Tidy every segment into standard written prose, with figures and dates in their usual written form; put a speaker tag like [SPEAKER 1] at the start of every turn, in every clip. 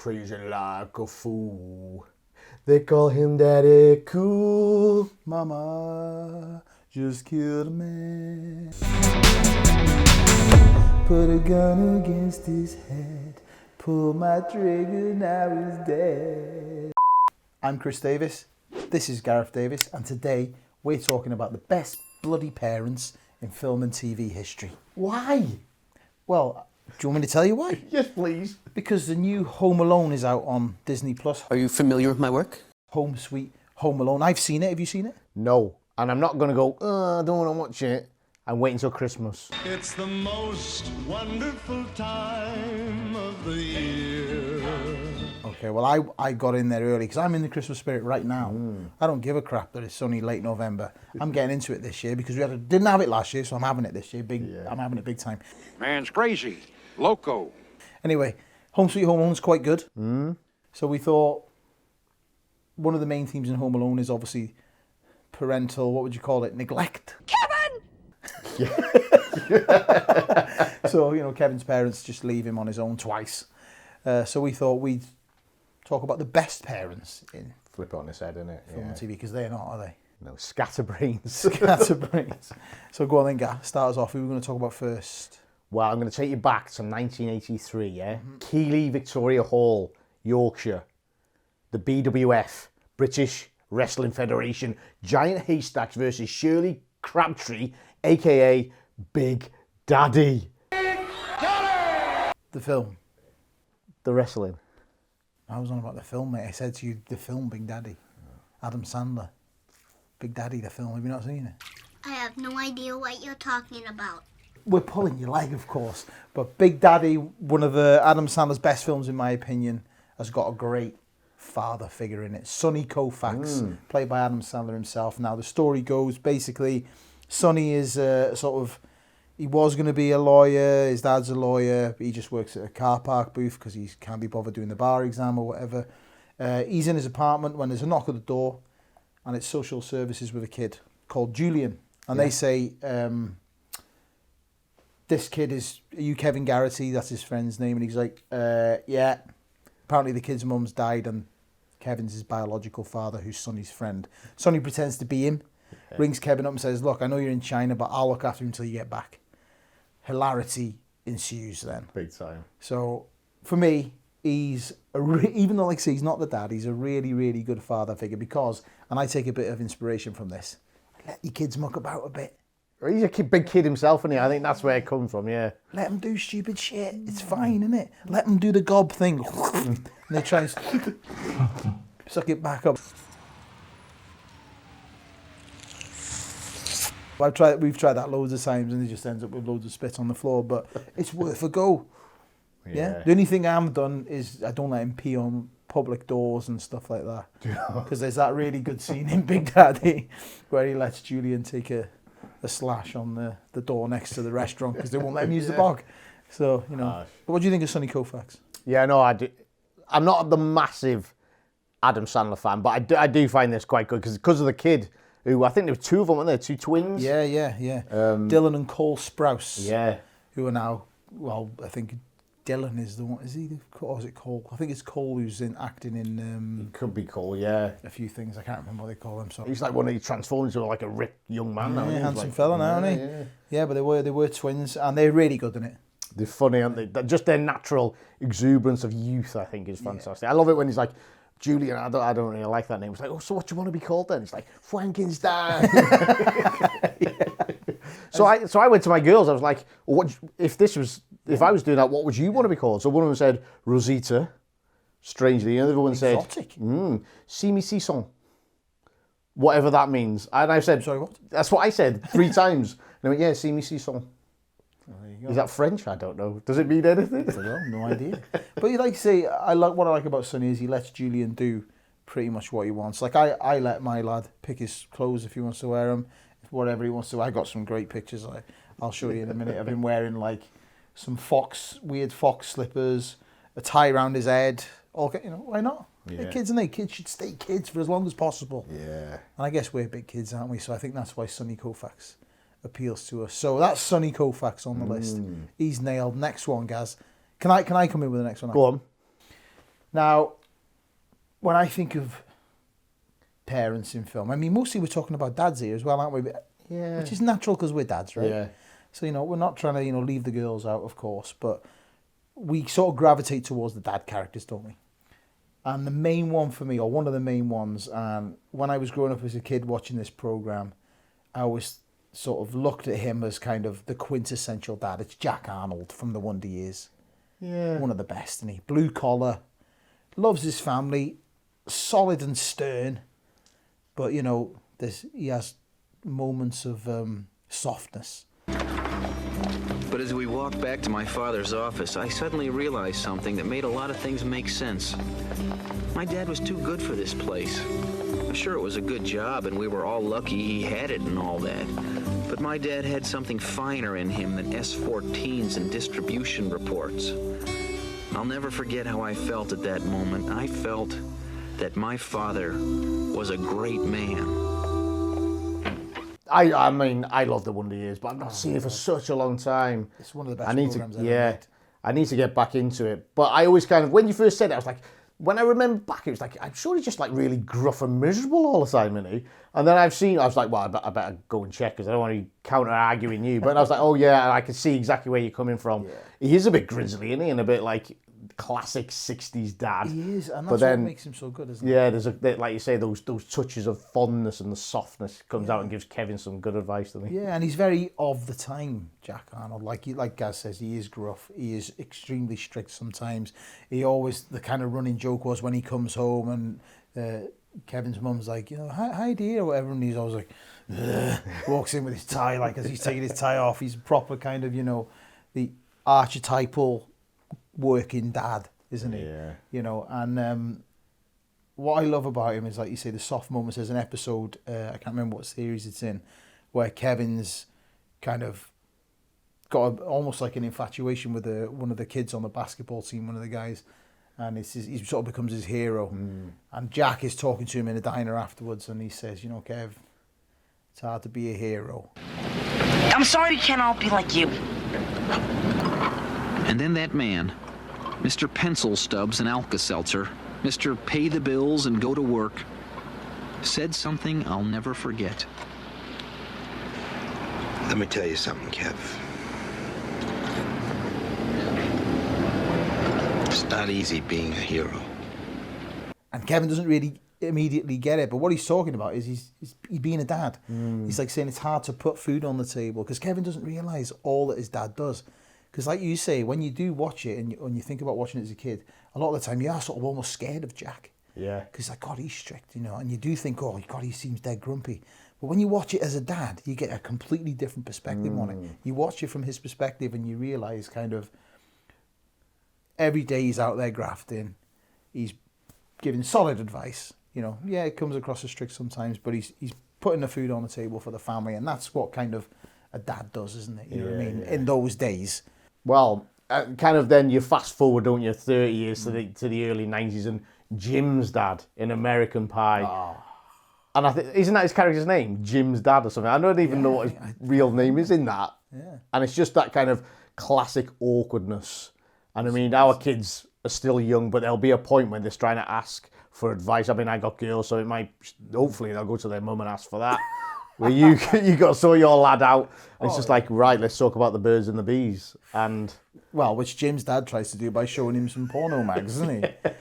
[SPEAKER 1] crazy like a fool. They call him Daddy Cool. Mama just killed a man. Put a gun against his head. Pull my trigger, now he's dead. I'm Chris Davis. This is Gareth Davis. And today we're talking about the best bloody parents in film and TV history.
[SPEAKER 2] Why?
[SPEAKER 1] Well, do you want me to tell you why?
[SPEAKER 2] Yes, please.
[SPEAKER 1] Because the new Home Alone is out on Disney+.
[SPEAKER 3] Are you familiar with my work?
[SPEAKER 1] Home Sweet Home Alone. I've seen it. Have you seen it?
[SPEAKER 2] No. And I'm not going to go, I don't want to watch it. I'm waiting until Christmas.
[SPEAKER 4] It's the most wonderful time of the year.
[SPEAKER 1] Okay, well, I got in there early because I'm in the Christmas spirit right now. I don't give a crap that it's only late November. I'm getting into it this year because didn't have it last year, so I'm having it this year. I'm having it big time.
[SPEAKER 5] Man's crazy. Loco.
[SPEAKER 1] Anyway, Home Sweet Home Alone's quite good. So we thought one of the main themes in Home Alone is obviously parental, what would you call it, neglect. So, Kevin's parents just leave him on his own twice. So we thought we'd talk about the best parents in
[SPEAKER 2] Flip it on his head, innit?
[SPEAKER 1] film and TV, because they're not, are they?
[SPEAKER 2] No, scatterbrains.
[SPEAKER 1] Scatterbrains. So go on then, Gav. Start us off. Who are we going to talk about first?
[SPEAKER 2] Well, I'm going to take you back to 1983, yeah? Keighley Victoria Hall, Yorkshire. The BWF, British Wrestling Federation, Giant Haystacks versus Shirley Crabtree, a.k.a. Big Daddy.
[SPEAKER 1] The film.
[SPEAKER 2] The wrestling.
[SPEAKER 1] I was on about the film, mate. I said to you, the film Big Daddy. Adam Sandler. Big Daddy, the film. Have you not seen it?
[SPEAKER 6] I have no idea what you're talking about.
[SPEAKER 1] We're pulling your leg, of course. But Big Daddy, one of Adam Sandler's best films, in my opinion, has got a great father figure in it. Sonny Koufax, played by Adam Sandler himself. Now, the story goes, basically, Sonny is he was going to be a lawyer. His dad's a lawyer, but he just works at a car park booth because he can't be bothered doing the bar exam or whatever. He's in his apartment when there's a knock at the door, and it's social services with a kid called Julian. And they say, this kid is, are you Kevin Garrity? That's his friend's name. And he's like, yeah. Apparently the kid's mum's died and Kevin's his biological father, who's Sonny's friend. Sonny pretends to be him, rings Kevin up and says, look, I know you're in China, but I'll look after him until you get back. Hilarity ensues then.
[SPEAKER 2] Big time.
[SPEAKER 1] So, for me, he's, even though, like I say, he's not the dad, he's a really, really good father figure because, and I take a bit of inspiration from this, let your kids muck about a bit.
[SPEAKER 2] He's a big kid himself, isn't he? I think that's where it comes from, yeah.
[SPEAKER 1] Let them do stupid shit. It's fine, isn't it? Let them do the gob thing. And they try and suck it back up. We've tried that loads of times and it just ends up with loads of spit on the floor, but it's worth a go. Yeah. The only thing I haven't done is I don't let him pee on public doors and stuff like that. Because there's that really good scene in Big Daddy where he lets Julian take a slash on the door next to the restaurant because they won't let him use the bog. So, But what do you think of Sonny Koufax?
[SPEAKER 2] Yeah, no, I do. I'm not the massive Adam Sandler fan, but I do find this quite good because of the kid who, I think there were two of them, weren't there? Two twins?
[SPEAKER 1] Yeah. Dylan and Cole Sprouse.
[SPEAKER 2] Yeah.
[SPEAKER 1] Who are now, well, I think Dylan is the one, is he? Or is it Cole? I think it's Cole who's acting in...
[SPEAKER 2] Could be Cole, yeah.
[SPEAKER 1] A few things, I can't remember what they call him. So.
[SPEAKER 2] He's like one of these transformed into like a ripped young man now.
[SPEAKER 1] Handsome fella now, isn't he? Yeah, but they were twins, and they're really good in it.
[SPEAKER 2] They're funny, aren't they? Just their natural exuberance of youth, I think, is fantastic. Yeah. I love it when he's like, Julian, I don't really like that name. It's like, oh, so what do you want to be called then? It's like, Frankenstein. So I went to my girls. I was like, well, if I was doing that, what would you want to be called? So one of them said Rosita, strangely. And the other one said, Simi Sisson, whatever that means. And I said,
[SPEAKER 1] sorry, what?
[SPEAKER 2] That's what I said 3 times. And I went, yeah, Simi Sisson. Is that French? I don't know. Does it mean anything?
[SPEAKER 1] I don't know, no idea. But you like to say, what I like about Sonny is he lets Julian do pretty much what he wants. Like I let my lad pick his clothes if he wants to wear them, whatever he wants to. I got some great pictures. I'll show you in a minute of him wearing like some weird fox slippers, a tie around his head. Why not?
[SPEAKER 2] Yeah.
[SPEAKER 1] They're kids, and kids should stay kids for as long as possible.
[SPEAKER 2] Yeah.
[SPEAKER 1] And I guess we're big kids, aren't we? So I think that's why Sonny Koufax appeals to us. So that's Sonny Koufax on the list. He's nailed. Next one, Gaz. Can I come in with the next one?
[SPEAKER 2] Go on.
[SPEAKER 1] Now, when I think of parents in film, I mean, mostly we're talking about dads here as well, aren't we?
[SPEAKER 2] Yeah.
[SPEAKER 1] Which is natural because we're dads, right?
[SPEAKER 2] Yeah.
[SPEAKER 1] So, we're not trying to, leave the girls out, of course, but we sort of gravitate towards the dad characters, don't we? And the main one for me, or one of the main ones, and when I was growing up as a kid watching this program, I always sort of looked at him as kind of the quintessential dad. It's Jack Arnold from The Wonder Years.
[SPEAKER 2] Yeah.
[SPEAKER 1] One of the best, isn't he? Blue collar, loves his family, solid and stern, but, he has moments of softness.
[SPEAKER 3] But as we walked back to my father's office, I suddenly realized something that made a lot of things make sense. My dad was too good for this place. Sure, it was a good job, and we were all lucky he had it and all that. But my dad had something finer in him than S14s and distribution reports. I'll never forget how I felt at that moment. I felt that my father was a great man.
[SPEAKER 2] I mean, I love The Wonder Years, but I've not seen it for such a long time.
[SPEAKER 1] It's one of the best programs ever made.
[SPEAKER 2] I need to get back into it. But I always kind of, when you first said it, I was like, when I remember back, it was like, I'm sure he's just like really gruff and miserable all the time, isn't he? And then I was like, well, I better go and check because I don't want to counter-arguing you. But I was like, oh yeah, I can see exactly where you're coming from. Yeah. He is a bit grizzly, isn't he? And a bit like classic 60s dad.
[SPEAKER 1] He is, and that's what makes him so good, isn't it?
[SPEAKER 2] Yeah, there's like you say, those touches of fondness and the softness comes out and gives Kevin some good advice, doesn't he?
[SPEAKER 1] Yeah, and he's very of the time, Jack Arnold. Like Gaz says, he is gruff. He is extremely strict sometimes. The kind of running joke was when he comes home and Kevin's mum's like, hi dear, or whatever, and he's always like, ugh, walks in with his tie, like as he's taking his tie off. He's proper kind of, the archetypal working dad, isn't he?
[SPEAKER 2] Yeah.
[SPEAKER 1] And what I love about him is, like you say, the soft moments. There's an episode, I can't remember what series it's in, where Kevin's kind of got almost like an infatuation with one of the kids on the basketball team, one of the guys, and he sort of becomes his hero. And Jack is talking to him in a diner afterwards, and he says, Kev, it's hard to be a hero.
[SPEAKER 7] I'm sorry we can't all be like you.
[SPEAKER 3] And then that man, Mr. Pencil Stubs and Alka-Seltzer, Mr. Pay the Bills and Go to Work, said something I'll never forget.
[SPEAKER 8] Let me tell you something, Kev. It's not easy being a hero.
[SPEAKER 1] And Kevin doesn't really immediately get it, but what he's talking about is he's being a dad. He's like saying it's hard to put food on the table because Kevin doesn't realise all that his dad does. Because like you say, when you do watch it and you think about watching it as a kid, a lot of the time you are sort of almost scared of Jack.
[SPEAKER 2] Yeah.
[SPEAKER 1] Because like, God, he's strict, and you do think, oh, God, he seems dead grumpy. But when you watch it as a dad, you get a completely different perspective on it. You watch it from his perspective and you realise kind of every day he's out there grafting, he's giving solid advice. Yeah, it comes across as strict sometimes, but he's putting the food on the table for the family, and that's what kind of a dad does, isn't it? You know what I mean? Yeah. In those days.
[SPEAKER 2] Well, kind of then you fast forward, don't you, 30 years to the early 90s, and Jim's dad in American Pie. Oh. And I think, isn't that his character's name? Jim's dad or something? I don't even know what his real name is in that. Yeah. And it's just that kind of classic awkwardness. And I mean, our kids are still young, but there'll be a point when they're trying to ask for advice. I mean, I got girls, so hopefully they'll go to their mum and ask for that. Where you got to sort your lad out. And it's just like, right, let's talk about the birds and the bees. And
[SPEAKER 1] which Jim's dad tries to do by showing him some porno mags, isn't he?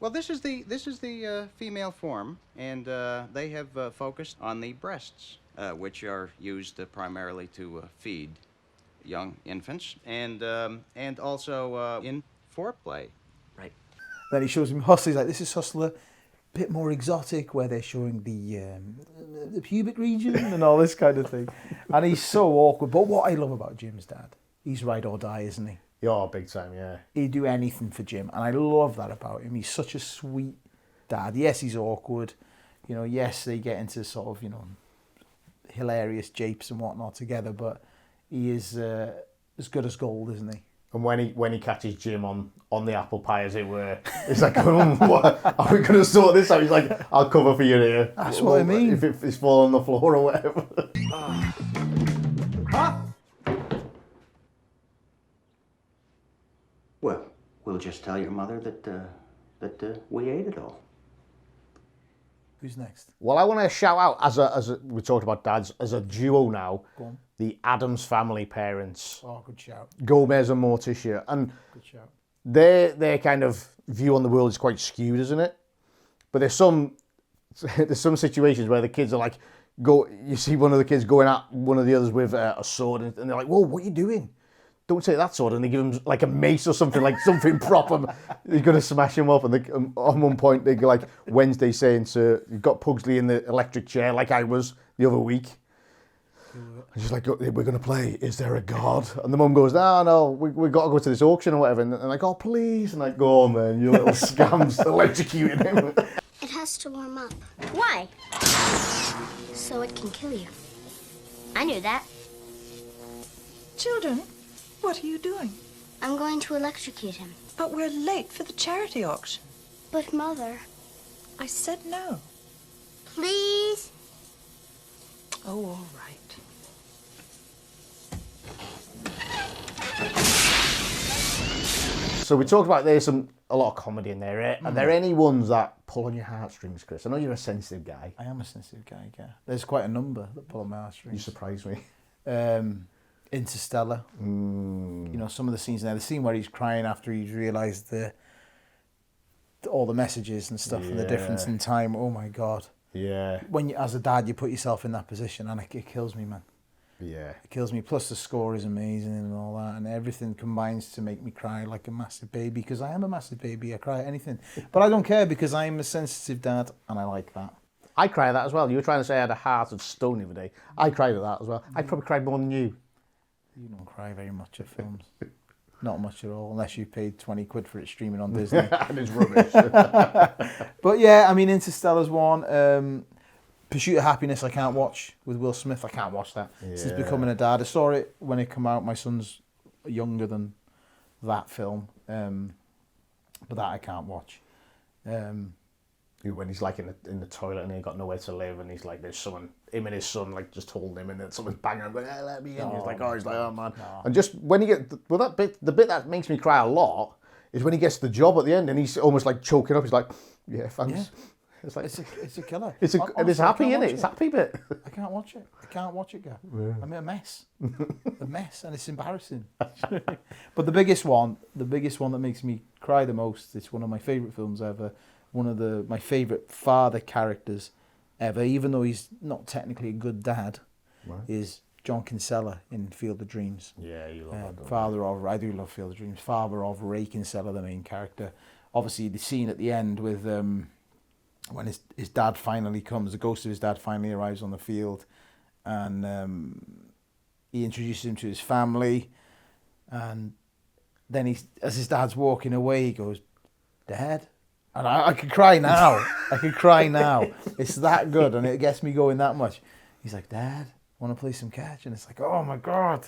[SPEAKER 9] Well, this is the female form, and they have focused on the breasts, which are used primarily to feed young infants, and also in foreplay.
[SPEAKER 7] Right.
[SPEAKER 1] Then he shows him Hustler. He's like, this is Hustler, a bit more exotic, where they're showing the pubic region and all this kind of thing. And he's so awkward. But what I love about Jim's dad, he's ride or die, isn't he?
[SPEAKER 2] Yeah, big time, yeah.
[SPEAKER 1] He'd do anything for Jim, and I love that about him. He's such a sweet dad. Yes, he's awkward. Yes, they get into sort of, hilarious japes and whatnot together, but he is as good as gold, isn't he?
[SPEAKER 2] And when he catches Jim on the apple pie, as it were, it's like, what? Are we going to sort this out? He's like, I'll cover for you here.
[SPEAKER 1] That's what I mean.
[SPEAKER 2] If it's falling on the floor or whatever.
[SPEAKER 8] Well,
[SPEAKER 9] we'll just tell your mother that we ate it all.
[SPEAKER 1] Who's next?
[SPEAKER 2] Well, I want to shout out, as we talked about dads, as a duo now,
[SPEAKER 1] Go on.
[SPEAKER 2] the Addams Family parents,
[SPEAKER 1] Oh, good shout.
[SPEAKER 2] Gomez and Morticia. And
[SPEAKER 1] Good shout.
[SPEAKER 2] their kind of view on the world is quite skewed, isn't it? But there's some situations where the kids are like, you see one of the kids going at one of the others with a sword, and they're like, whoa, what are you doing? Don't take that sword. And they give him like a mace or something, like something proper. He's going to smash him up. And on one point, they go like Wednesday saying to, you've got Pugsley in the electric chair like I was the other week. And she's like, we're going to play, is there a God? And the mum goes, no, we got to go to this auction or whatever. And they're like, oh, please. And like, go on, man, you little scams, electrocuting him.
[SPEAKER 6] It has to warm up.
[SPEAKER 10] Why?
[SPEAKER 6] So it can kill you.
[SPEAKER 10] I knew that.
[SPEAKER 11] Children, what are you doing?
[SPEAKER 6] I'm going to electrocute him.
[SPEAKER 11] But we're late for the charity auction.
[SPEAKER 6] But, Mother...
[SPEAKER 11] I said no.
[SPEAKER 6] Please?
[SPEAKER 11] Oh, all right.
[SPEAKER 2] So we talked about there's a lot of comedy in there. Are there any ones that pull on your heartstrings, Chris? I know you're a sensitive guy.
[SPEAKER 1] I am a sensitive guy, yeah. There's quite a number that pull on my heartstrings.
[SPEAKER 2] You surprise me.
[SPEAKER 1] Interstellar. You know, some of the scenes there. The scene where he's crying after he's realised all the messages and stuff and the difference in time. Oh, my God.
[SPEAKER 2] Yeah.
[SPEAKER 1] When as a dad, you put yourself in that position and it kills me, man.
[SPEAKER 2] Yeah.
[SPEAKER 1] It kills me. Plus the score is amazing and all that, and everything combines to make me cry like a massive baby, because I am a massive baby. I cry at anything. But I don't care, because I'm a sensitive dad and I like that.
[SPEAKER 2] I cry at that as well. You were trying to say I had a heart of stone the other day. I cried at that as well. I probably cried more than you.
[SPEAKER 1] You don't cry very much at films. Not much at all, unless you paid 20 quid for it streaming on Disney.
[SPEAKER 2] And it's rubbish.
[SPEAKER 1] But yeah, I mean, Interstellar's one. Pursuit of Happiness I can't watch with Will Smith. I can't watch that since becoming a dad. I saw it when it came out. My son's younger than that film. But that I can't watch.
[SPEAKER 2] When he's like in the toilet and he got nowhere to live, and he's like, there's someone, him and his son, like just holding him, and then someone's banging him, going, hey, let me in. He's like, oh man. No. And just when he get, well, the bit that makes me cry a lot is when he gets the job at the end and he's almost like choking up. He's like, yeah, thanks. Yeah.
[SPEAKER 1] It's like it's a killer.
[SPEAKER 2] And it's happy, isn't it? It's happy bit.
[SPEAKER 1] I can't watch it. I can't watch it, Gav. Yeah. I'm a mess. A mess, and it's embarrassing. But the biggest one that makes me cry the most, it's one of my favourite films ever, one of my favourite father characters ever, even though he's not technically a good dad, is John Kinsella in Field of Dreams.
[SPEAKER 2] Yeah, you love that.
[SPEAKER 1] I do love Field of Dreams. Father of Ray Kinsella, the main character. Obviously, the scene at the end with when his dad finally comes, the ghost of his dad finally arrives on the field, and he introduces him to his family, and then as his dad's walking away, he goes, "Dad," and I could cry now. I could cry now. It's that good, and it gets me going that much. He's like, "Dad, want to play some catch?" And it's like, oh my God.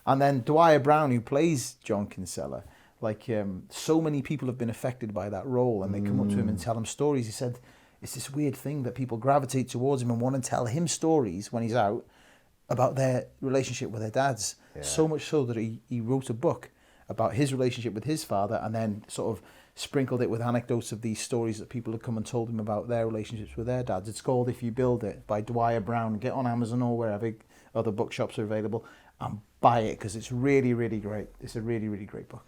[SPEAKER 1] And then Dwyer Brown, who plays John Kinsella, like so many people have been affected by that role, and they come up to him and tell him stories. He said it's this weird thing that people gravitate towards him and want to tell him stories when he's out about their relationship with their dads. Yeah. So much so that he wrote a book about his relationship with his father, and then sort of sprinkled it with anecdotes of these stories that people have come and told him about their relationships with their dads. It's called If You Build It by Dwyer Brown. Get on Amazon or wherever other bookshops are available and buy it, because it's really, really great. It's a really, really great book.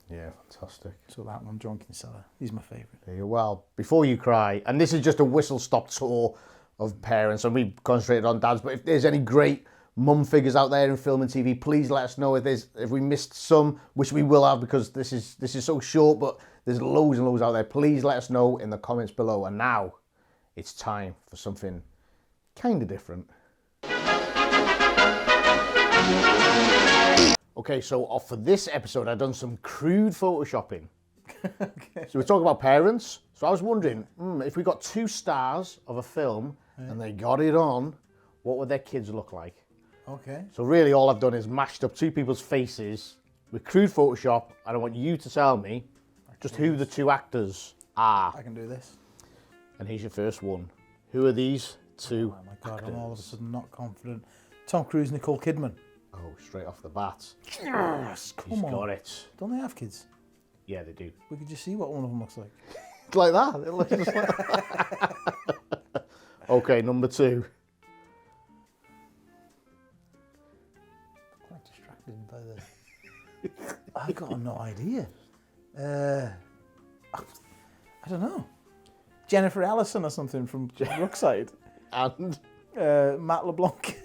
[SPEAKER 2] Yeah, fantastic.
[SPEAKER 1] So that one, John Kinsella, he's my favourite.
[SPEAKER 2] Well, before you cry, and this is just a whistle-stop tour of parents, and we concentrated on dads, but if there's any great mum figures out there in film and TV, please let us know if we missed some, which we will have, because this is so short, but there's loads and loads out there. Please let us know in the comments below. And now it's time for something kind of different. Okay, so for this episode, I've done some crude photoshopping. Okay. So we're talking about parents. So I was wondering, if we got 2 stars of a film and they got it on, what would their kids look like?
[SPEAKER 1] Okay.
[SPEAKER 2] So really all I've done is mashed up 2 people's faces with crude Photoshop, and I want you to tell me just who the 2 actors are.
[SPEAKER 1] I can do this.
[SPEAKER 2] And here's your first one. Who are these 2
[SPEAKER 1] Oh my God,
[SPEAKER 2] actors?
[SPEAKER 1] I'm all of a sudden not confident. Tom Cruise, Nicole Kidman.
[SPEAKER 2] Oh, straight off the bat.
[SPEAKER 1] Yes, come on.
[SPEAKER 2] He's got it.
[SPEAKER 1] Don't they have kids?
[SPEAKER 2] Yeah, they do.
[SPEAKER 1] We could just see what one of them looks like.
[SPEAKER 2] It's like that. It looks just like that. Okay, number 2.
[SPEAKER 1] Quite distracted by the... I got no idea. I don't know. Jennifer Allison or something from Brookside.
[SPEAKER 2] And
[SPEAKER 1] Matt LeBlanc.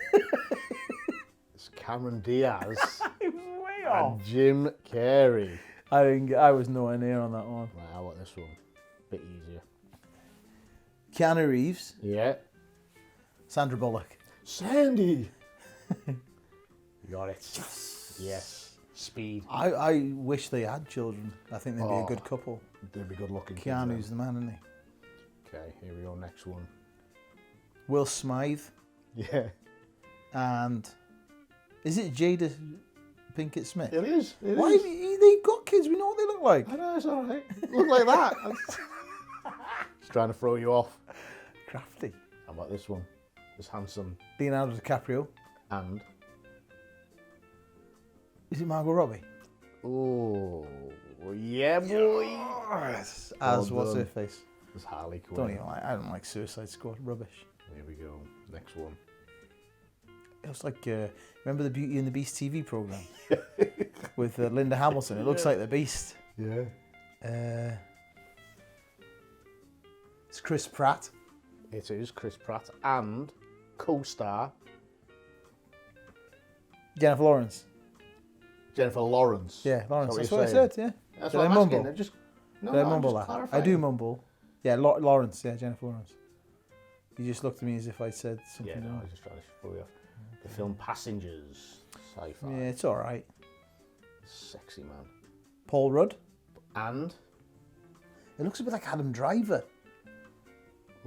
[SPEAKER 2] it's Cameron Diaz.
[SPEAKER 1] I was way off.
[SPEAKER 2] And Jim Carrey.
[SPEAKER 1] I was nowhere near on that one.
[SPEAKER 2] Right, how about this one? Bit easier.
[SPEAKER 1] Keanu Reeves.
[SPEAKER 2] Yeah.
[SPEAKER 1] Sandra Bullock.
[SPEAKER 2] Sandy. You got it. Yes. Speed.
[SPEAKER 1] I wish they had children. I think they'd be a good couple.
[SPEAKER 2] They'd be good looking.
[SPEAKER 1] Keanu's the man, isn't he?
[SPEAKER 2] Okay, here we go. Next one.
[SPEAKER 1] Will Smythe.
[SPEAKER 2] Yeah.
[SPEAKER 1] And is it Jada Pinkett Smith?
[SPEAKER 2] It is.
[SPEAKER 1] Why have they've got kids? We know what they look like.
[SPEAKER 2] I know, it's all right. Look like that. Just trying to throw you off.
[SPEAKER 1] Crafty.
[SPEAKER 2] How about this one? This handsome.
[SPEAKER 1] Leonardo DiCaprio.
[SPEAKER 2] And?
[SPEAKER 1] Is it Margot Robbie?
[SPEAKER 2] Oh, yeah, boy.
[SPEAKER 1] Yes. As what's her face?
[SPEAKER 2] It's Harley Quinn.
[SPEAKER 1] I don't like Suicide Squad. Rubbish.
[SPEAKER 2] Here we go. Next one.
[SPEAKER 1] It was like, remember the Beauty and the Beast TV program with Linda Hamilton? It looks like the Beast.
[SPEAKER 2] Yeah.
[SPEAKER 1] It's Chris Pratt.
[SPEAKER 2] It is Chris Pratt and co-star
[SPEAKER 1] Jennifer Lawrence.
[SPEAKER 2] Jennifer Lawrence.
[SPEAKER 1] Yeah, Lawrence.
[SPEAKER 2] That's
[SPEAKER 1] That's what I said. Yeah.
[SPEAKER 2] That's
[SPEAKER 1] Did
[SPEAKER 2] what
[SPEAKER 1] I
[SPEAKER 2] I'm
[SPEAKER 1] mumble?
[SPEAKER 2] asking.
[SPEAKER 1] Did I mumble that? I do mumble. Yeah, Lawrence. Yeah, Jennifer Lawrence. You just looked at me as if I said something.
[SPEAKER 2] Yeah, no, I
[SPEAKER 1] wrong.
[SPEAKER 2] was just trying to throw you off. The film Passengers. Sci-fi.
[SPEAKER 1] Yeah, it's all right.
[SPEAKER 2] Sexy man.
[SPEAKER 1] Paul Rudd.
[SPEAKER 2] And?
[SPEAKER 1] It looks a bit like Adam Driver.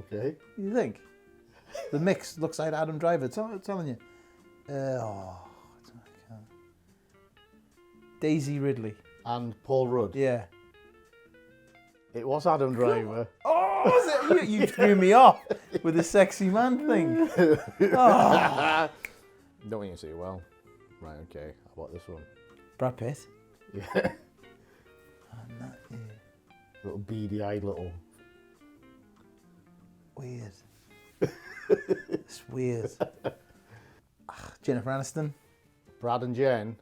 [SPEAKER 2] Okay.
[SPEAKER 1] You think? The mix looks like Adam Driver. I'm telling you. I can't. Daisy Ridley.
[SPEAKER 2] And Paul Rudd.
[SPEAKER 1] Yeah.
[SPEAKER 2] It was Adam Driver.
[SPEAKER 1] Oh, was it? You threw me off with the sexy man thing. Oh.
[SPEAKER 2] Don't think you see it well. Right, okay. How about this one?
[SPEAKER 1] Brad Pitt.
[SPEAKER 2] Yeah. Little beady-eyed little...
[SPEAKER 1] Weird. It's weird. Jennifer Aniston.
[SPEAKER 2] Brad and Jen.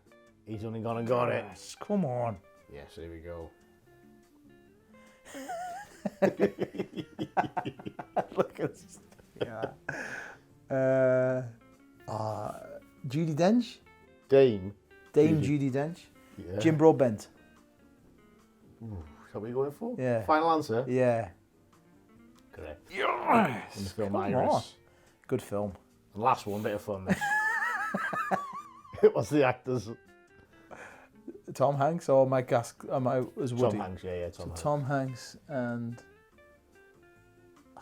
[SPEAKER 2] He's only gone and got it.
[SPEAKER 1] Yes, come on.
[SPEAKER 2] Yes, here we go.
[SPEAKER 1] Look at this. Yeah. Judi Dench.
[SPEAKER 2] Dame
[SPEAKER 1] Judi Dench.
[SPEAKER 2] Yeah.
[SPEAKER 1] Jim Broadbent.
[SPEAKER 2] Ooh, is that what you're going for?
[SPEAKER 1] Yeah.
[SPEAKER 2] Final answer?
[SPEAKER 1] Yeah.
[SPEAKER 2] Correct.
[SPEAKER 1] Yes.
[SPEAKER 2] In the film
[SPEAKER 1] Come
[SPEAKER 2] Iris.
[SPEAKER 1] on. Good film.
[SPEAKER 2] And last one, bit of fun. It was the actors.
[SPEAKER 1] Tom Hanks or Mike Gask as Woody?
[SPEAKER 2] Tom Hanks, yeah, Tom Hanks.
[SPEAKER 1] Tom Hanks and I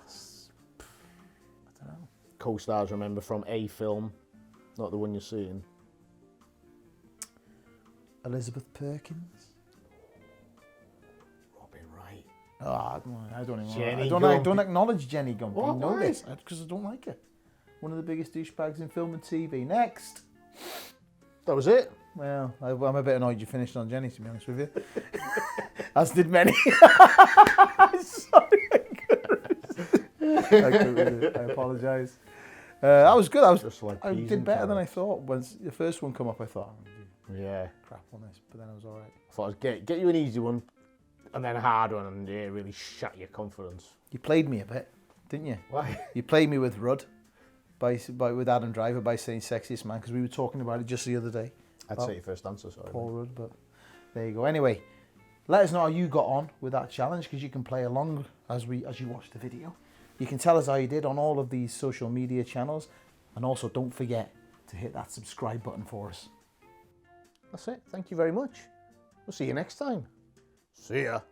[SPEAKER 1] don't know.
[SPEAKER 2] Co-stars, remember, from a film, not the one you're seeing.
[SPEAKER 1] Elizabeth Perkins.
[SPEAKER 2] Robin Wright.
[SPEAKER 1] Oh, I don't even.
[SPEAKER 2] Jenny
[SPEAKER 1] I don't acknowledge Jenny Gump.
[SPEAKER 2] What?
[SPEAKER 1] I know
[SPEAKER 2] Why?
[SPEAKER 1] this because I don't like her. One of the biggest douchebags in film and TV. Next.
[SPEAKER 2] That was it.
[SPEAKER 1] Well, I'm a bit annoyed you finished on Jenny, to be honest with you. As did many. Sorry, I apologise. That was good. I did better than I thought. When the first one come up, I thought,
[SPEAKER 2] yeah,
[SPEAKER 1] crap on this, but then I was all right.
[SPEAKER 2] I thought I'd get you an easy one, and then a hard one, and really shut your confidence.
[SPEAKER 1] You played me a bit, didn't you?
[SPEAKER 2] Why?
[SPEAKER 1] You played me with Rudd, with Adam Driver by saying sexiest man, because we were talking about it just the other day.
[SPEAKER 2] I'd say your first answer, sorry.
[SPEAKER 1] Paul Rudd, but there you go. Anyway, let us know how you got on with that challenge, because you can play along as you watch the video. You can tell us how you did on all of these social media channels, and also don't forget to hit that subscribe button for us.
[SPEAKER 2] That's it. Thank you very much. We'll see you next time. See ya.